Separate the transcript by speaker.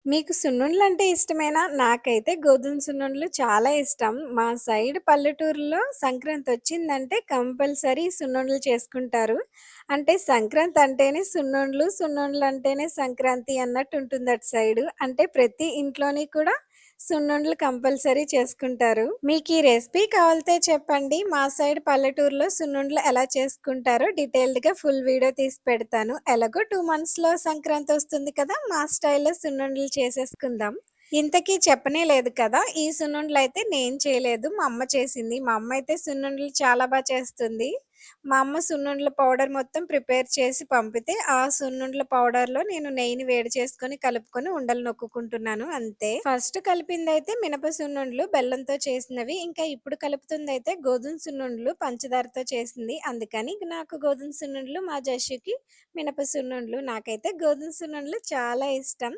Speaker 1: మీకు సున్నుండలంటే ఇష్టమేనా? నాకైతే గోధుమ సున్నుండలు చాలా ఇష్టం. మా సైడ్ పల్లెటూరులో సంక్రాంతొచ్చిందంటే కంపల్సరీ సున్నుండలు చేసుకుంటారు. అంటే సంక్రాంతి అంటేనే సున్నుండలు, సున్నుండలంటేనే సంక్రాంతి అన్నట్టుంటుంది అటు సైడు. అంటే ప్రతి ఇంట్లోని కూడా సున్నుండలు కంపల్సరీ చేసుకుంటారు. మీకీ రెసిపీ కావాలితే చెప్పండి. మా సైడ్ పల్లెటూరులో సున్నుండలు ఎలా చేసుకుంటారో డీటెయిల్డ్‌గా ఫుల్ వీడియో తీసి పెడతాను. ఎలాగో 2 మంత్స్‌లో సంక్రాంతొస్తుంది కదా! మా స్టైల్‌లో సున్నుండలు చేసేసుకుందాం. ఇంతకీ చెప్పనే లేదు కదా! ఈ సున్నుండలైతే నేను చేయలేదు. మా అమ్మ చేసింది. మా అమ్మ అయితే సున్నుండలు చాలా చేస్తుంది. మా అమ్మ సున్నుండల పౌడర్ మొత్తం ప్రిపేర్ చేసి పంపితే, ఆ సున్నుండల పౌడర్‌లో నేను నెయ్యిని వేడి చేసుకొని, కలుపుకొని ఉండలు నొక్కుకుంటున్నాను అంతే. ఫస్ట్ కలిపిందైతే మినప సున్నుండలు బెల్లంతో చేసినవి. ఇంకా ఇప్పుడు కలుపుతుందైతే గోధుమ సున్నుండలు పంచదారతో చేసింది. అందుకని నాకు గోధుమ సున్నుండలు, మా జష్యూకి మినప సున్నుండలు. నాకైతే గోధుమ సున్నుండలు చాలా ఇష్టం.